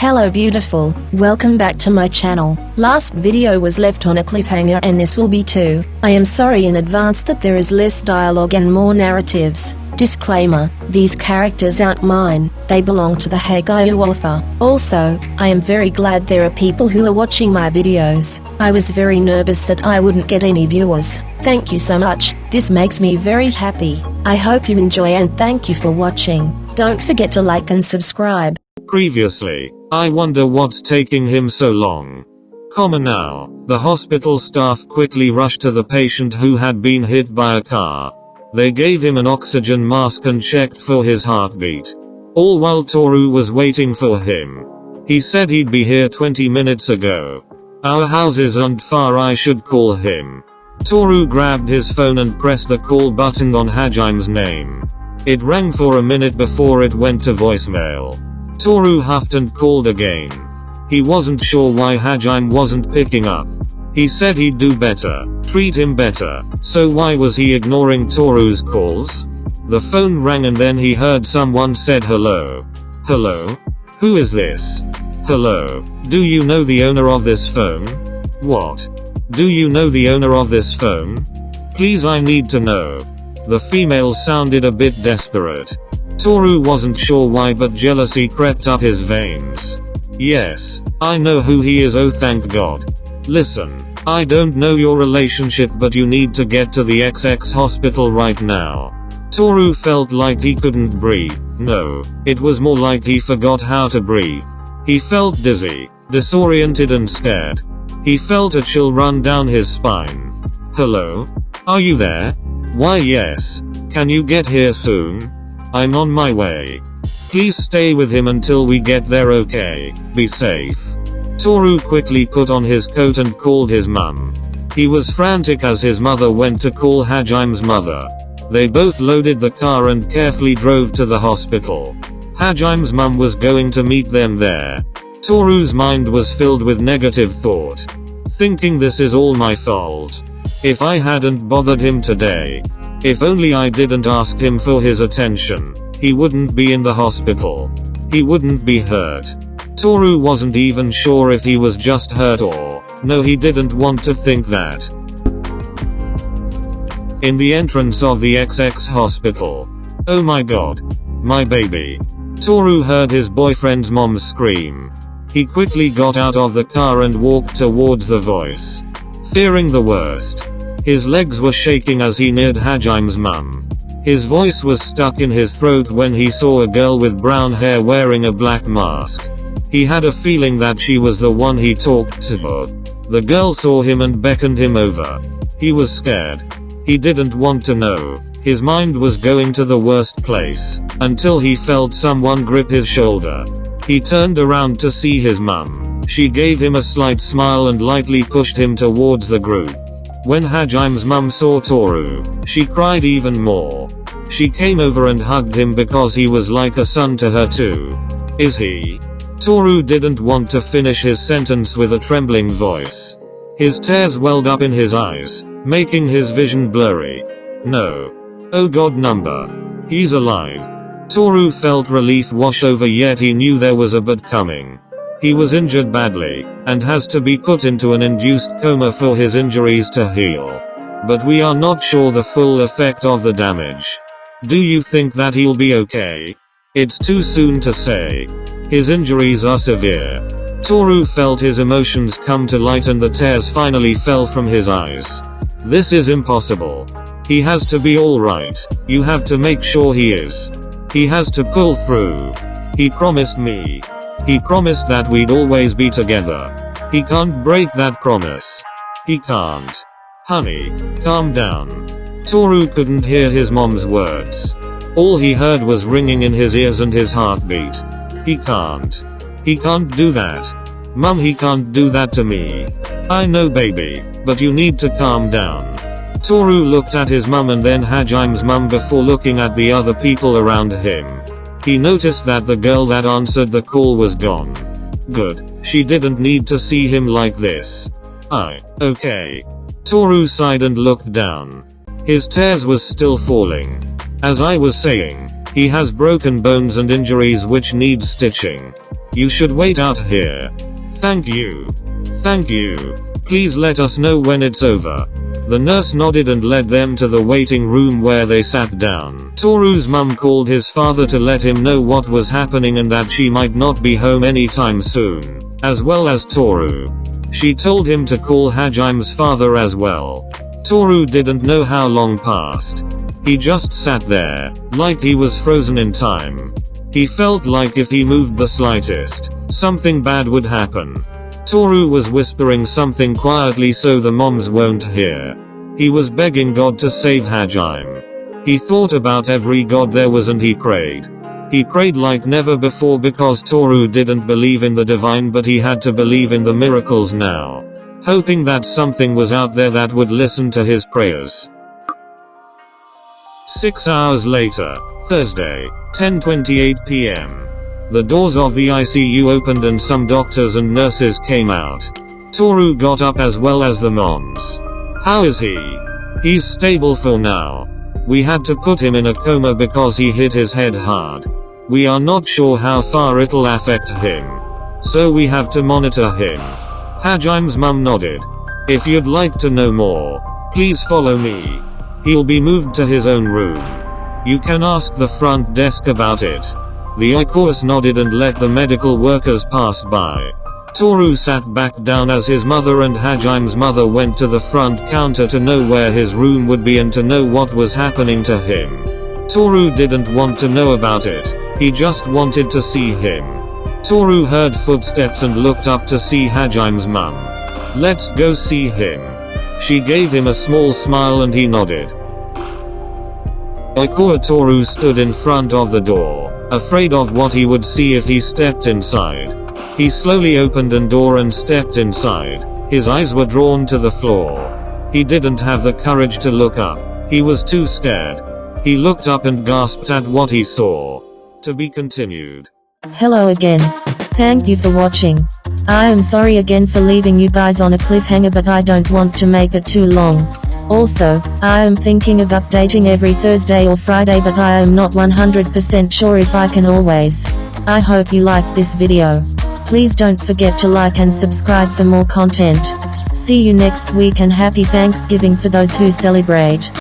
Hello beautiful, welcome back to my channel. Last video was left on a cliffhanger and this will be too. I am sorry in advance that there is less dialogue and more narratives. Disclaimer, these characters aren't mine, they belong to the IwaOi author. Also, I am very glad there are people who are watching my videos. I was very nervous that I wouldn't get any viewers. Thank you so much, this makes me very happy. I hope you enjoy and thank you for watching. Don't forget to like and subscribe. Previously, I wonder what's taking him so long. Now, the hospital staff quickly rushed to the patient who had been hit by a car. They gave him an oxygen mask and checked for his heartbeat. All while Toru was waiting for him. He said he'd be here 20 minutes ago. Our house isn't far, I should call him. Toru grabbed his phone and pressed the call button on Hajime's name. It rang for a minute before it went to voicemail. Toru huffed and called again. He wasn't sure why Hajime wasn't picking up. He said he'd do better, treat him better, so why was he ignoring Toru's calls? The phone rang and then he heard someone said hello. Hello? Who is this? Hello, do you know the owner of this phone? What? Do you know the owner of this phone? Please, I need to know. The female sounded a bit desperate. Toru wasn't sure why, but jealousy crept up his veins. Yes, I know who he is, oh thank God. Listen, I don't know your relationship, but you need to get to the XX hospital right now. Toru felt like he couldn't breathe. No, it was more like he forgot how to breathe. He felt dizzy, disoriented and scared. He felt a chill run down his spine. Hello? Are you there? Why yes. Can you get here soon? I'm on my way. Please stay with him until we get there, okay? Be safe. Toru quickly put on his coat and called his mum. He was frantic as his mother went to call Hajime's mother. They both loaded the car and carefully drove to the hospital. Hajime's mum was going to meet them there. Toru's mind was filled with negative thought. Thinking this is all my fault. If I hadn't bothered him today. If only I didn't ask him for his attention. He wouldn't be in the hospital. He wouldn't be hurt. Toru wasn't even sure if he was just hurt or, no, he didn't want to think that. In the entrance of the XX hospital. Oh my god. My baby. Toru heard his boyfriend's mom scream. He quickly got out of the car and walked towards the voice. Fearing the worst. His legs were shaking as he neared Hajime's mum. His voice was stuck in his throat when he saw a girl with brown hair wearing a black mask. He had a feeling that she was the one he talked to. The girl saw him and beckoned him over. He was scared. He didn't want to know. His mind was going to the worst place, until he felt someone grip his shoulder. He turned around to see his mum. She gave him a slight smile and lightly pushed him towards the group. When Hajime's mum saw Toru, she cried even more. She came over and hugged him because he was like a son to her too. Is he? Toru didn't want to finish his sentence with a trembling voice. His tears welled up in his eyes, making his vision blurry. No. Oh god number. He's alive. Toru felt relief wash over, yet he knew there was a but coming. He was injured badly, and has to be put into an induced coma for his injuries to heal. But we are not sure the full effect of the damage. Do you think that he'll be okay? It's too soon to say. His injuries are severe. Toru felt his emotions come to light and the tears finally fell from his eyes. This is impossible. He has to be alright. You have to make sure he is. He has to pull through. He promised me. He promised that we'd always be together. He can't break that promise. He can't. Honey, calm down. Toru couldn't hear his mom's words. All he heard was ringing in his ears and his heartbeat. He can't. He can't do that. Mum, he can't do that to me. I know baby, but you need to calm down. Toru looked at his mum and then Hajime's mum before looking at the other people around him. He noticed that the girl that answered the call was gone. Good, she didn't need to see him like this. Okay. Toru sighed and looked down. His tears was still falling. As I was saying, he has broken bones and injuries which need stitching. You should wait out here. Thank you. Thank you. Please let us know when it's over. The nurse nodded and led them to the waiting room where they sat down. Toru's mum called his father to let him know what was happening and that she might not be home anytime soon, as well as Toru. She told him to call Hajime's father as well. Toru didn't know how long passed. He just sat there, like he was frozen in time. He felt like if he moved the slightest, something bad would happen. Toru was whispering something quietly so the moms won't hear. He was begging God to save Hajime. He thought about every god there was and he prayed. He prayed like never before because Toru didn't believe in the divine, but he had to believe in the miracles now. Hoping that something was out there that would listen to his prayers. 6 hours later, Thursday, 10:28 p.m. The doors of the ICU opened and some doctors and nurses came out. Toru got up as well as the moms. How is he? He's stable for now. We had to put him in a coma because he hit his head hard. We are not sure how far it'll affect him. So we have to monitor him. Hajime's mum nodded. If you'd like to know more, please follow me. He'll be moved to his own room. You can ask the front desk about it. The IwaOi nodded and let the medical workers pass by. Toru sat back down as his mother and Hajime's mother went to the front counter to know where his room would be and to know what was happening to him. Toru didn't want to know about it. He just wanted to see him. Toru heard footsteps and looked up to see Hajime's mum. Let's go see him. She gave him a small smile and he nodded. Toru stood in front of the door, afraid of what he would see if he stepped inside. He slowly opened the door and stepped inside. His eyes were drawn to the floor. He didn't have the courage to look up. He was too scared. He looked up and gasped at what he saw. To be continued. Hello again. Thank you for watching. I am sorry again for leaving you guys on a cliffhanger, but I don't want to make it too long. Also, I am thinking of updating every Thursday or Friday, but I am not 100% sure if I can always. I hope you liked this video. Please don't forget to like and subscribe for more content. See you next week and happy Thanksgiving for those who celebrate.